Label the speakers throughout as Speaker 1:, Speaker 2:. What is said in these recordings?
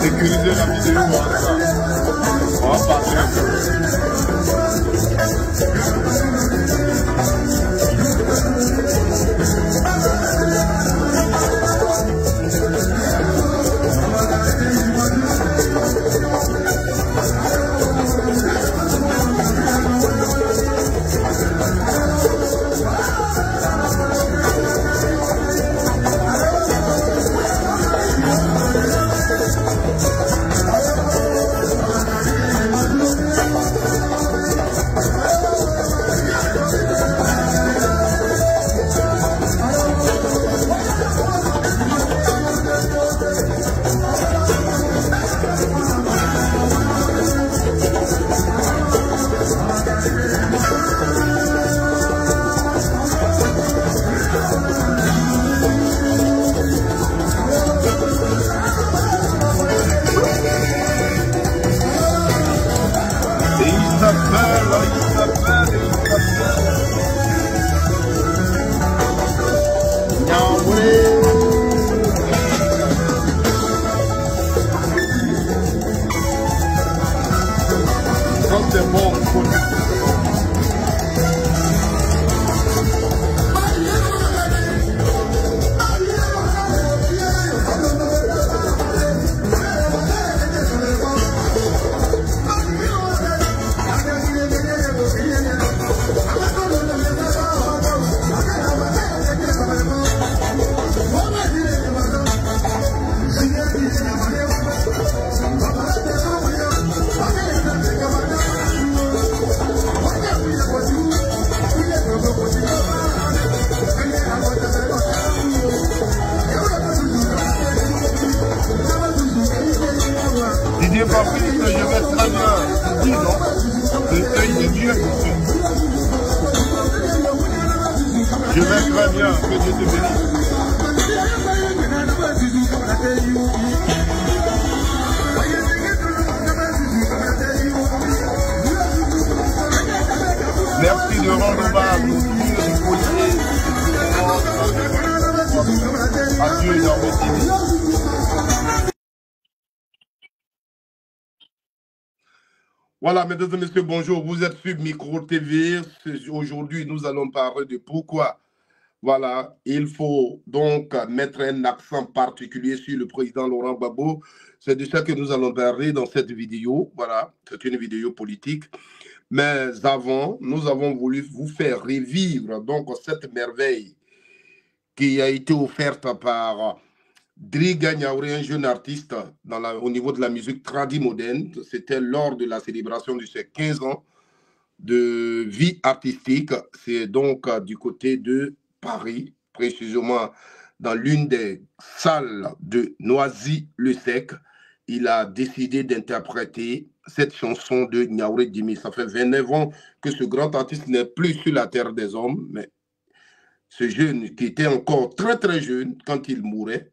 Speaker 1: Sécuriser la vidéo, on va passer un peu. Je vais très bien, que Dieu te bénisse. Merci de rendre hommage au Dieu du foyer. Adieu dans vos TV. Voilà, mesdames et messieurs, bonjour. Vous êtes sur Micro TV. Aujourd'hui, nous allons parler de pourquoi. Voilà, il faut donc mettre un accent particulier sur le président Laurent Gbagbo. C'est de ça que nous allons parler dans cette vidéo. Voilà, c'est une vidéo politique. Mais avant, nous avons voulu vous faire revivre donc cette merveille qui a été offerte par Driga Niaouré, un jeune artiste au niveau de la musique tradimoderne. C'était lors de la célébration de ses 15 ans de vie artistique. C'est donc du côté de Paris, précisément dans l'une des salles de Noisy-le-Sec. Il a décidé d'interpréter cette chanson de Niaouré Djimi. Ça fait 29 ans que ce grand artiste n'est plus sur la terre des hommes, mais ce jeune qui était encore très très jeune quand il mourait,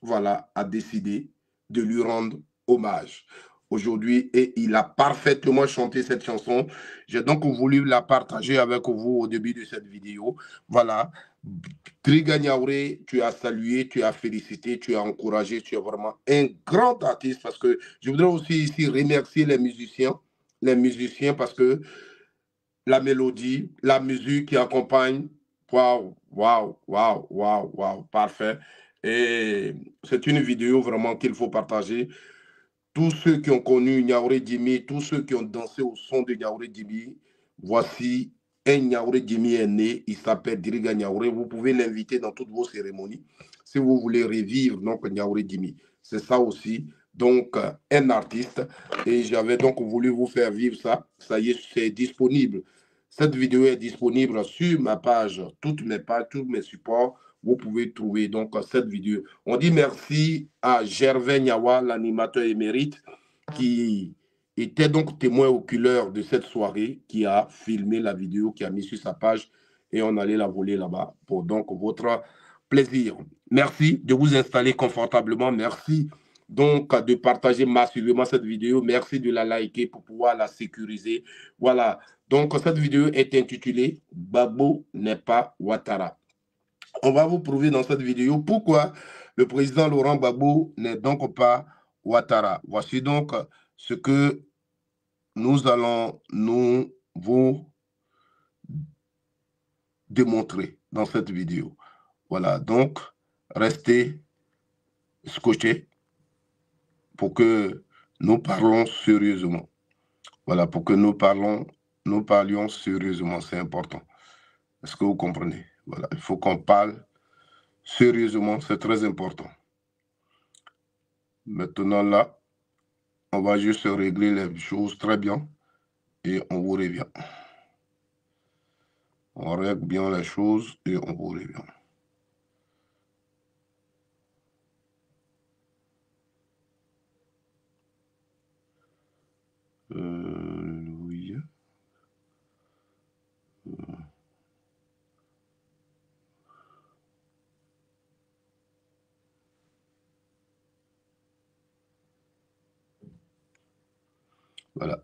Speaker 1: voilà, a décidé de lui rendre hommage aujourd'hui et il a parfaitement chanté cette chanson. J'ai donc voulu la partager avec vous au début de cette vidéo. Voilà, Driga Niaouré, tu as salué, tu as félicité, tu as encouragé, tu es vraiment un grand artiste parce que je voudrais aussi ici remercier les musiciens parce que la mélodie, la musique qui accompagne, waouh, waouh, waouh, waouh, waouh, parfait. Et c'est une vidéo vraiment qu'il faut partager. Tous ceux qui ont connu Niaouré Djimi, tous ceux qui ont dansé au son de Niaouré Djimi, voici un Niaouré Djimi est né, il s'appelle Driga Niaouré. Vous pouvez l'inviter dans toutes vos cérémonies si vous voulez revivre donc Niaouré Djimi. C'est ça aussi, donc un artiste. Et j'avais donc voulu vous faire vivre ça. Ça y est, c'est disponible. Cette vidéo est disponible sur ma page, toutes mes pages, tous mes supports. Vous pouvez trouver donc cette vidéo. On dit merci à Gervais Niawa, l'animateur émérite, qui était donc témoin oculaire de cette soirée, qui a filmé la vidéo, qui a mis sur sa page et on allait la voler là-bas pour donc votre plaisir. Merci de vous installer confortablement. Merci donc de partager massivement cette vidéo. Merci de la liker pour pouvoir la sécuriser. Voilà. Donc, cette vidéo est intitulée « Gbagbo n'est pas Ouattara ». On va vous prouver dans cette vidéo pourquoi le président Laurent Gbagbo n'est donc pas Ouattara. Voici donc ce que nous allons vous démontrer dans cette vidéo. Voilà, donc restez scotchés pour que nous parlons sérieusement. Voilà, pour que nous parlions sérieusement, c'est important. Est-ce que vous comprenez? Voilà, il faut qu'on parle sérieusement, c'est très important. Maintenant là, on va juste régler les choses très bien et on vous revient. On règle bien les choses et on vous revient. Oui. Voilà.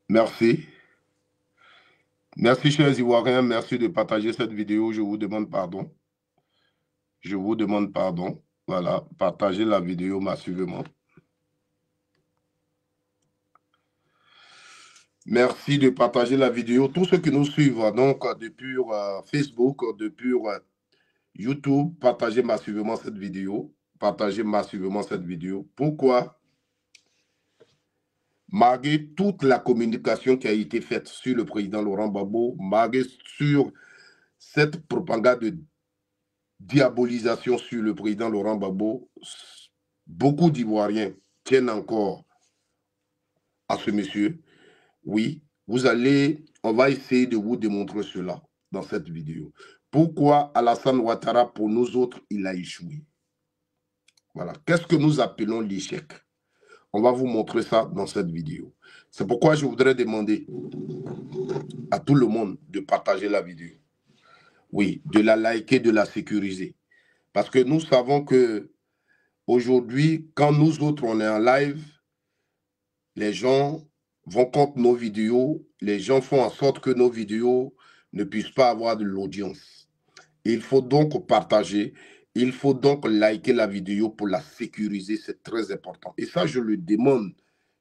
Speaker 1: Merci. Merci, chers Ivoiriens. Merci de partager cette vidéo. Je vous demande pardon. Je vous demande pardon. Voilà. Partagez la vidéo massivement. Merci de partager la vidéo. Tous ceux qui nous suivent donc depuis Facebook, depuis YouTube, partagez massivement cette vidéo. Partagez massivement cette vidéo. Pourquoi? Malgré toute la communication qui a été faite sur le président Laurent Gbagbo, malgré sur cette propagande de diabolisation sur le président Laurent Gbagbo, beaucoup d'Ivoiriens tiennent encore à ce monsieur. Oui, on va essayer de vous démontrer cela dans cette vidéo. Pourquoi Alassane Ouattara, pour nous autres, il a échoué? Voilà. Qu'est-ce que nous appelons l'échec? On va vous montrer ça dans cette vidéo. C'est pourquoi je voudrais demander à tout le monde de partager la vidéo. Oui, de la liker, de la sécuriser. Parce que nous savons que aujourd'hui, quand nous autres, on est en live, les gens vont contre nos vidéos, les gens font en sorte que nos vidéos ne puissent pas avoir de l'audience. Il faut donc partager, il faut donc liker la vidéo pour la sécuriser, c'est très important. Et ça, je le demande,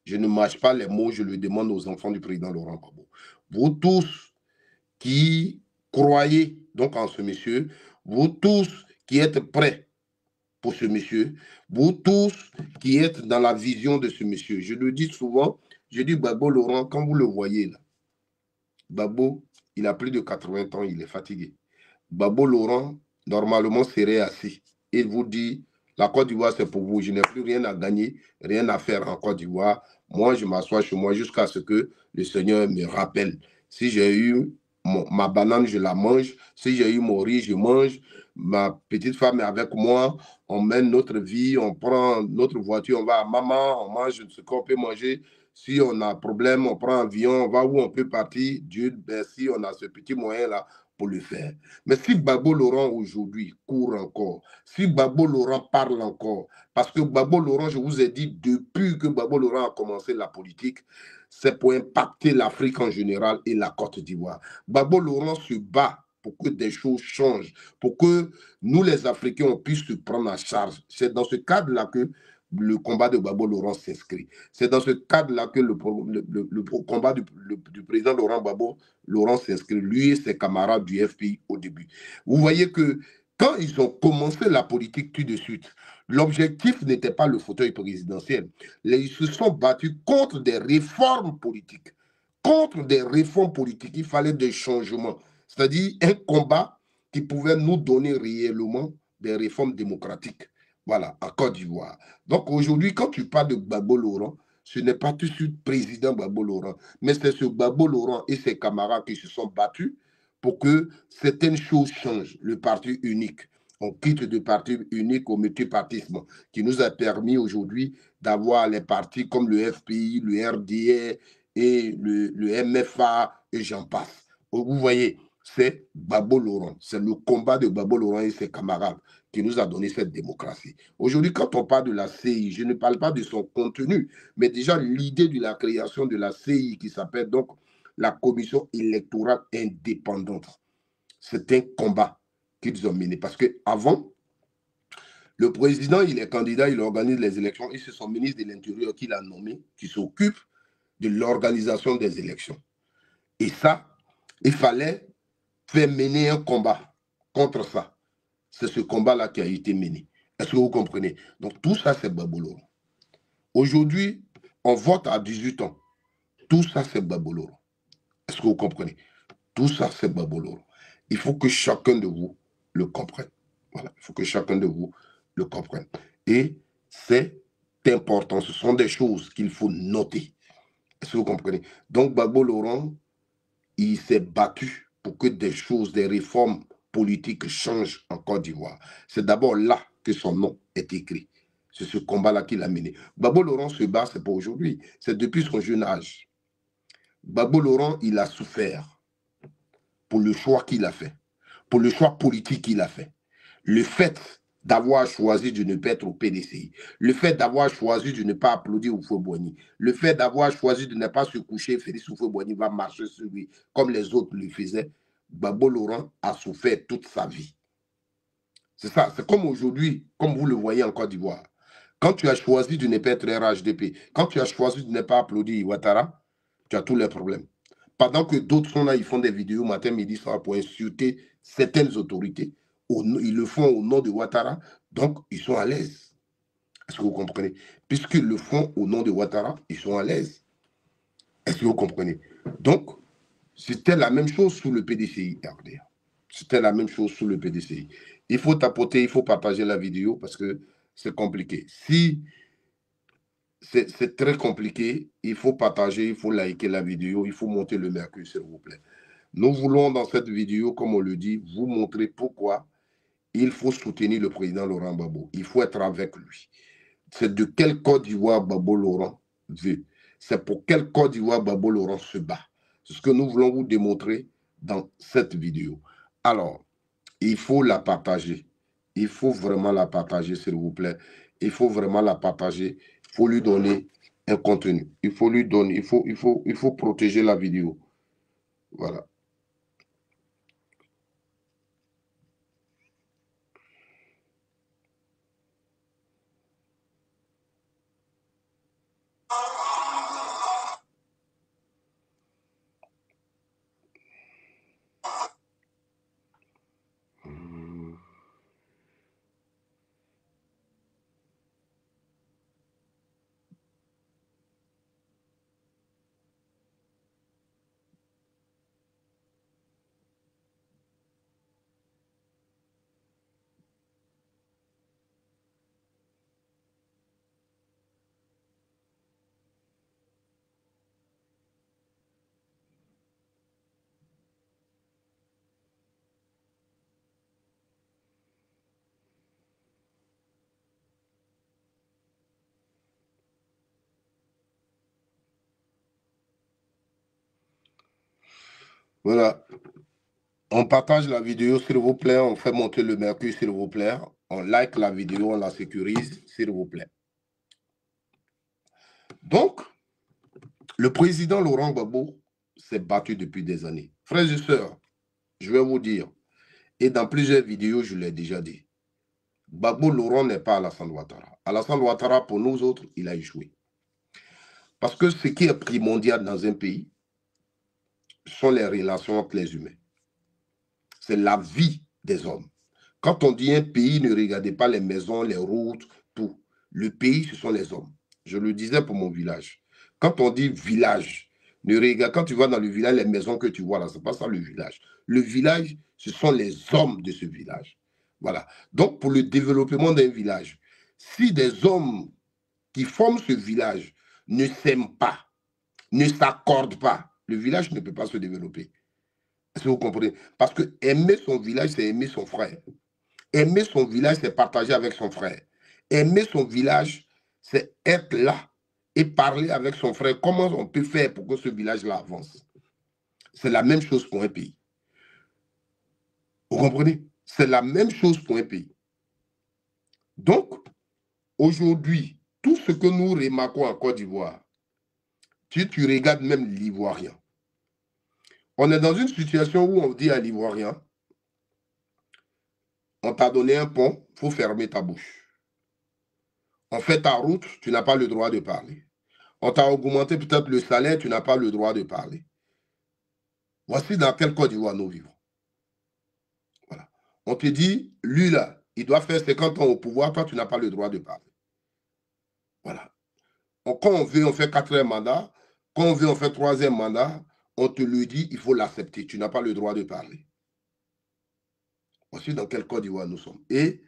Speaker 1: je ne mâche pas les mots, je le demande aux enfants du président Laurent Gbagbo. Vous tous qui croyez donc en ce monsieur, vous tous qui êtes prêts pour ce monsieur, vous tous qui êtes dans la vision de ce monsieur. Je le dis souvent, je dis Gbagbo Laurent, quand vous le voyez là, Gbagbo, il a plus de 80 ans, il est fatigué. Gbagbo Laurent, normalement, serait assis. Il vous dit, la Côte d'Ivoire, c'est pour vous. Je n'ai plus rien à gagner, rien à faire en Côte d'Ivoire. Moi, je m'assois chez moi jusqu'à ce que le Seigneur me rappelle. Si j'ai eu ma banane, je la mange. Si j'ai eu mon riz, je mange. Ma petite femme est avec moi. On mène notre vie, on prend notre voiture, on va à maman, on mange ce qu'on peut manger. Si on a un problème, on prend un avion, on va où on peut partir. Dieu merci, on a ce petit moyen-là pour le faire. Mais si Gbagbo Laurent aujourd'hui court encore, si Gbagbo Laurent parle encore, parce que Gbagbo Laurent, je vous ai dit, depuis que Gbagbo Laurent a commencé la politique, c'est pour impacter l'Afrique en général et la Côte d'Ivoire. Gbagbo Laurent se bat pour que des choses changent, pour que nous, les Africains, on puisse se prendre en charge. C'est dans ce cadre-là que le combat de Gbagbo Laurent s'inscrit. C'est dans ce cadre-là que le combat du président Laurent Gbagbo Laurent s'inscrit, lui et ses camarades du FPI au début. Vous voyez que quand ils ont commencé la politique tout de suite, l'objectif n'était pas le fauteuil présidentiel. Ils se sont battus contre des réformes politiques. Contre des réformes politiques, il fallait des changements. C'est-à-dire un combat qui pouvait nous donner réellement des réformes démocratiques. Voilà, en Côte d'Ivoire. Donc aujourd'hui, quand tu parles de Gbagbo Laurent, ce n'est pas tout de suite président Gbagbo Laurent, mais c'est ce Gbagbo Laurent et ses camarades qui se sont battus pour que certaines choses changent. Le parti unique. On quitte du parti unique au multipartisme, qui nous a permis aujourd'hui d'avoir les partis comme le FPI, le RDA et le MFA, et j'en passe. Vous voyez, c'est Gbagbo Laurent. C'est le combat de Gbagbo Laurent et ses camarades qui nous a donné cette démocratie. Aujourd'hui, quand on parle de la CI, je ne parle pas de son contenu, mais déjà l'idée de la création de la CI qui s'appelle donc la Commission électorale indépendante. C'est un combat qu'ils ont mené. Parce qu'avant, le président, il est candidat, il organise les élections et c'est son ministre de l'Intérieur qui l'a nommé, qui s'occupe de l'organisation des élections. Et ça, il fallait faire mener un combat contre ça. C'est ce combat-là qui a été mené. Est-ce que vous comprenez? Donc tout ça, c'est Gbagbo Laurent. Aujourd'hui, on vote à 18 ans. Tout ça, c'est Gbagbo Laurent. Est-ce que vous comprenez? Tout ça, c'est Gbagbo Laurent. Il faut que chacun de vous le comprenne. Voilà, il faut que chacun de vous le comprenne. Et c'est important. Ce sont des choses qu'il faut noter. Est-ce que vous comprenez? Donc, Gbagbo Laurent, il s'est battu pour que des choses, des réformes politiques changent en Côte d'Ivoire. C'est d'abord là que son nom est écrit. C'est ce combat-là qu'il a mené. Gbagbo Laurent se bat, c'est pas aujourd'hui. C'est depuis son jeune âge. Gbagbo Laurent, il a souffert pour le choix qu'il a fait, pour le choix politique qu'il a fait. Le fait d'avoir choisi de ne pas être au PDCI, le fait d'avoir choisi de ne pas applaudir Houphouët-Boigny, le fait d'avoir choisi de ne pas se coucher, Félix Houphouët-Boigny va marcher sur lui comme les autres le faisaient, Gbagbo Laurent a souffert toute sa vie. C'est ça, c'est comme aujourd'hui, comme vous le voyez en Côte d'Ivoire. Quand tu as choisi de ne pas être RHDP, quand tu as choisi de ne pas applaudir Ouattara, tu as tous les problèmes. Pendant que d'autres sont là, ils font des vidéos matin, midi, soir pour insulter certaines autorités. Ils le font au nom de Ouattara, donc ils sont à l'aise. Est-ce que vous comprenez? Puisqu'ils le font au nom de Ouattara, ils sont à l'aise. Est-ce que vous comprenez? Donc, c'était la même chose sous le PDCI RDA. C'était la même chose sous le PDCI. Il faut tapoter, il faut partager la vidéo parce que c'est compliqué. Si c'est très compliqué, il faut partager, il faut liker la vidéo, il faut monter le mercure, s'il vous plaît. Nous voulons dans cette vidéo, comme on le dit, vous montrer pourquoi il faut soutenir le président Laurent Gbagbo. Il faut être avec lui. C'est de quel Côte d'Ivoire Gbagbo Laurent veut. C'est pour quel Côte d'Ivoire Gbagbo Laurent se bat. C'est ce que nous voulons vous démontrer dans cette vidéo. Alors, il faut la partager. Il faut vraiment la partager, s'il vous plaît. Il faut vraiment la partager. Il faut lui donner un contenu. Il faut lui donner, il faut protéger la vidéo. Voilà. Voilà. On partage la vidéo, s'il vous plaît. On fait monter le mercure, s'il vous plaît. On like la vidéo, on la sécurise, s'il vous plaît. Donc, le président Laurent Gbagbo s'est battu depuis des années. Frères et sœurs, je vais vous dire, et dans plusieurs vidéos, je l'ai déjà dit, Gbagbo Laurent n'est pas Alassane Ouattara. Alassane Ouattara, pour nous autres, il a échoué. Parce que ce qui est primordial dans un pays, sont les relations entre les humains. C'est la vie des hommes. Quand on dit un pays, ne regardez pas les maisons, les routes, tout. Le pays, ce sont les hommes. Je le disais pour mon village. Quand on dit village, ne regarde, quand tu vas dans le village, les maisons que tu vois là, ce n'est pas ça le village. Le village, ce sont les hommes de ce village. Voilà. Donc, pour le développement d'un village, si des hommes qui forment ce village ne s'aiment pas, ne s'accordent pas, le village ne peut pas se développer. Est-ce que vous comprenez? Parce que aimer son village, c'est aimer son frère. Aimer son village, c'est partager avec son frère. Aimer son village, c'est être là et parler avec son frère. Comment on peut faire pour que ce village-là avance? C'est la même chose pour un pays. Vous comprenez? C'est la même chose pour un pays. Donc, aujourd'hui, tout ce que nous remarquons en Côte d'Ivoire, si tu regardes même l'Ivoirien, on est dans une situation où on dit à l'Ivoirien, on t'a donné un pont, il faut fermer ta bouche. On fait ta route, tu n'as pas le droit de parler. On t'a augmenté peut-être le salaire, tu n'as pas le droit de parler. Voici dans quel Côte d'Ivoire nous vivons. Voilà. On te dit, lui là, il doit faire 50 ans au pouvoir, toi tu n'as pas le droit de parler. Voilà. Quand on veut, on fait 4e mandat. Quand on veut, on fait 3e mandat. On te le dit, il faut l'accepter. Tu n'as pas le droit de parler. Voici dans quel Côte d'Ivoire nous sommes. Et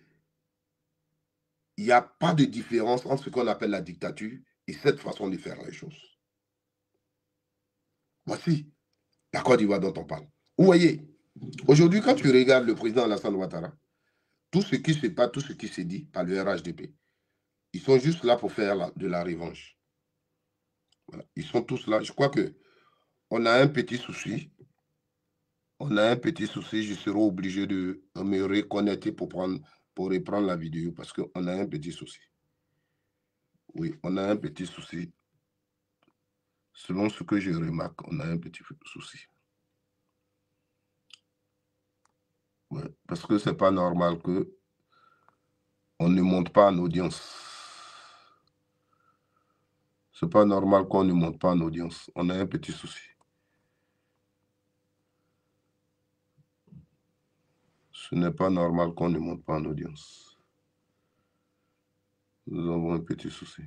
Speaker 1: il n'y a pas de différence entre ce qu'on appelle la dictature et cette façon de faire les choses. Voici la Côte d'Ivoire dont on parle. Vous voyez, aujourd'hui, quand tu regardes le président Alassane Ouattara, tout ce qui se passe, tout ce qui se dit par le RHDP, ils sont juste là pour faire de la revanche. Voilà. Ils sont tous là. Je crois qu'on a un petit souci. On a un petit souci. Je serai obligé de me reconnecter pour reprendre la vidéo parce qu'on a un petit souci. Oui, on a un petit souci. Selon ce que je remarque, on a un petit souci. Ouais, parce que c'est pas normal que on ne monte pas en audience. C'est pas normal qu'on ne monte pas en audience. On a un petit souci. Ce n'est pas normal qu'on ne monte pas en audience. Nous avons un petit souci.